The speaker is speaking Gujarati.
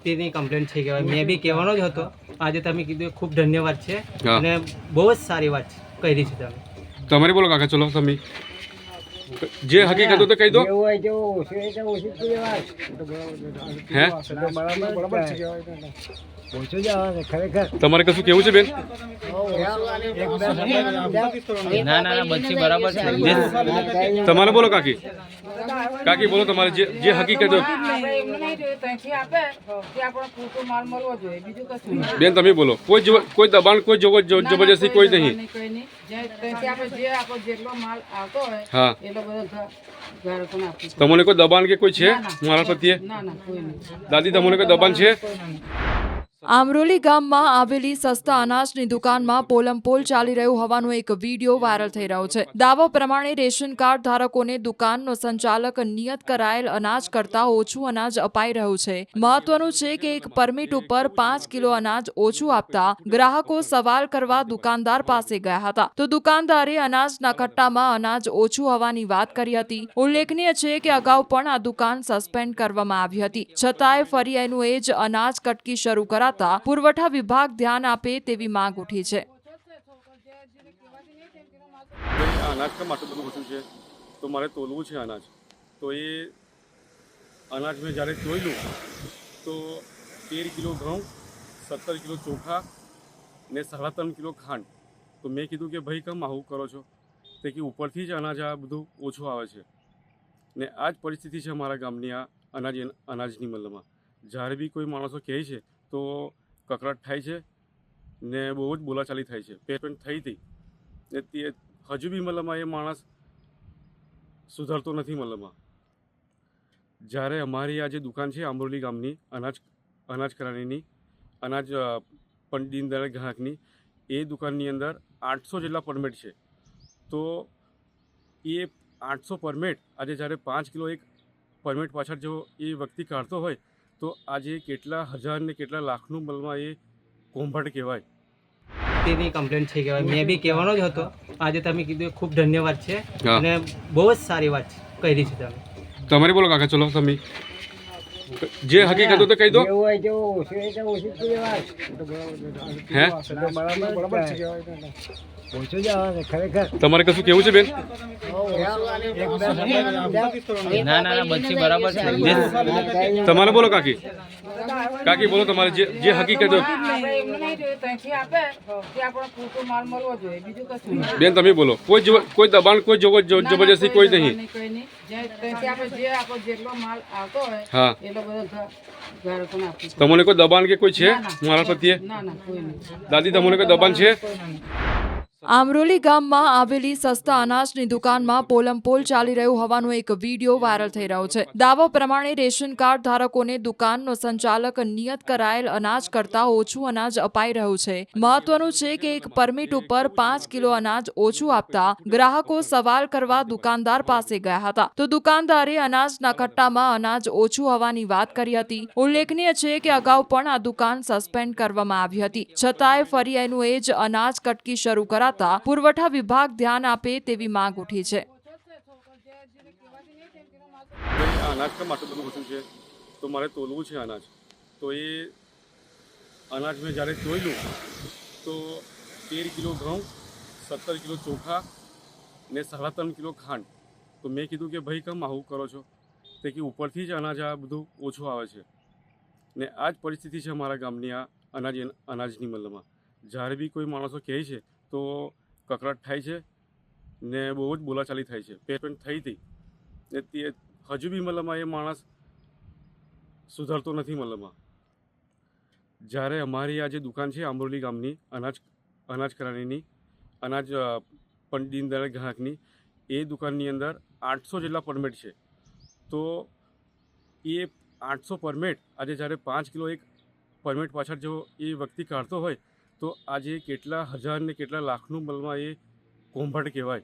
વ્યક્તિની કમ્પ્લેન્ટ થઈ ગઈ. મેં બી કહેવાનો જ હતો. આજે તમે કીધું એ ખૂબ ધન્યવાદ છે હા. અને બહુ જ સારી વાત કરી છે તમે. તમારે બોલો કાકા, ચલો તમે જે હકીકત તો કહી દો. હે તમારે કશું કેવું છે બેન? ના ના ના બચ્ચી બરાબર છે. તમારે બોલો કાકી, કાકી બોલો તમારે જે હકીકત બેન તમે બોલો. કોઈ દબાણ, કોઈ જબરજસ્તી કોઈ નહીં. હા, તમને કોઈ દબાણ કે કોઈ છે મારા પ્રત્યે? દાદી તમને કોઈ દબાણ છે? આમરોલી ગામમાં આવેલી સસ્તા અનાજની દુકાનમાં પોલમપોલ ચાલી રહ્યું હોવાનો એક વિડીયો વાયરલ થઈ રહ્યો છે. દાવા પ્રમાણે રેશન કાર્ડ ધારકોને દુકાનનો સંચાલક નિયત કરાયેલ અનાજ કરતા ઓછું અનાજ અપાઈ રહ્યું છે. મહત્વનું છે કે એક પરમિટ ઉપર 5 કિલો અનાજ ઓછું આપતા ગ્રાહકો સવાલ કરવા દુકાનદાર પાસે ગયા હતા, તો દુકાનદારે અનાજના કટ્ટામાં અનાજ ઓછું હોવાની વાત કરી હતી. ઉલ્લેખનીય છે કે અગાઉ પણ આ દુકાન સસ્પેન્ડ કરવામાં આવી હતી, છતાંય ફરી એનું એ જ અનાજ કટકી શરૂ કરાતા પુરવઠા વિભાગ ધ્યાન આપે તેવી માંગ ઉઠી છે. અનાજ કેમ આટલું બધું ઓછું છે? તો મારે તોલવું છે અનાજ. તો એ અનાજ મેં જ્યારે જોયેલું તો 13 કિલો ઘઉં, 17 કિલો ચોખા ને 3.5 કિલો ખાંડ. તો મેં કીધું કે ભાઈ કેમ આવું કરો છો? તે કે ઉપરથી જ અનાજ આ બધું ઓછું આવે છે. ને આ જ પરિસ્થિતિ છે અમારા ગામની. આ અનાજની મતલબમાં જ્યારે બી કોઈ માણસો કહે છે તો કકળાટ થાય છે ને બહુ જ બોલાચાલી થાય છે. પેન્ટ થઈ હતી ને તે હજુ બી મતલબમાં એ માણસ સુધરતો નથી. મતલબમાં જ્યારે અમારી આ જે દુકાન છે આંબરોલી ગામની અનાજ કરાણીની, અનાજ પંડિત દીનદયાળ ગ્રાહકની, એ દુકાનની અંદર 800 જેટલા પરમિટ છે. તો એ 800 પરમિટ આજે જ્યારે 5 કિલો એક પરમિટ પાછળ જો એ વ્યક્તિ કાઢતો હોય તો આજે કેટલા હજાર ને કેટલા લાખનું મતલબમાં એ કોંભટ કહેવાય. વ્યક્તિની કમ્પ્લેન્ટ થઈ ગઈ. મેં બી કહેવાનો જ હતો. આજે તમે કીધું એ ખૂબ ધન્યવાદ છે હા. અને બહુ જ સારી વાત કરી છે તમે. તમારે બોલો કાકા, ચલો તમે જે હકીકત તો કહી દો. હે તમારે કશું કેવું છે બેન? ના ના ના બચ્ચી બરાબર છે. તમારે બોલો કાકી, કાકી બોલો તમારે જે હકીકત બેન તમે બોલો. કોઈ દબાણ, કોઈ જબરજસ્તી કોઈ નહીં. હા, તમને કોઈ દબાણ કે કોઈ છે મારા પ્રત્યે? દાદી તમને કોઈ દબાણ છે? આમરોલી ગામમાં આવેલી સસ્તા અનાજની દુકાનમાં પોલમપોલ ચાલી રહ્યું હોવાનો એક વિડીયો વાયરલ થઈ રહ્યો છે. દાવા પ્રમાણે રેશન કાર્ડ ધારકોને દુકાનનો સંચાલક નિયત કરાયેલ અનાજ કરતા ઓછું અનાજ અપાઈ રહ્યું છે. મહત્વનું છે કે એક પરમિટ ઉપર 5 કિલો અનાજ ઓછું આપતા ગ્રાહકો સવાલ કરવા દુકાનદાર પાસે ગયા હતા, તો દુકાનદારે અનાજના કટ્ટામાં અનાજ ઓછું હોવાની વાત કરી હતી. ઉલ્લેખનીય છે કે અગાઉ પણ આ દુકાન સસ્પેન્ડ કરવામાં આવી હતી, છતાંય ફરી એનું એ જ અનાજ કટકી શરૂ કરાતા પુરવઠા વિભાગ ધ્યાન આપે તેવી માંગ ઉઠી છે. અનાજ કેમ આટલું બધું ઓછું છે? તો મારે તોલવું છે અનાજ. તો એ અનાજ મેં જ્યારે જોયેલું તો 13 કિલો ઘઉં, 17 કિલો ચોખા ને 3.5 કિલો ખાંડ. તો મેં કીધું કે ભાઈ કેમ આવું કરો છો? તે કે ઉપરથી જ અનાજ આ બધું ઓછું આવે છે. ને આ જ પરિસ્થિતિ છે અમારા ગામની. આ અનાજની મતલબમાં જ્યારે બી કોઈ માણસો કહે છે તો કકળાટ થાય છે ને બહુ જ બોલાચાલી થાય છે. પેન્ટ થઈ હતી ને તે હજુ બી મતલબમાં એ માણસ સુધરતો નથી. મતલબમાં જ્યારે અમારી આ જે દુકાન છે આંબરોલી ગામની અનાજ કરાણીની, અનાજ પંડિત દીનદયાળ ગ્રાહકની, એ દુકાનની અંદર 800 જેટલા પરમિટ છે. તો એ 800 પરમિટ આજે જ્યારે 5 કિલો એક પરમિટ પાછળ જો એ વ્યક્તિ કાઢતો હોય તો આજે કેટલા હજાર ને કેટલા લાખનું મતલબમાં એ કોંભટ કહેવાય.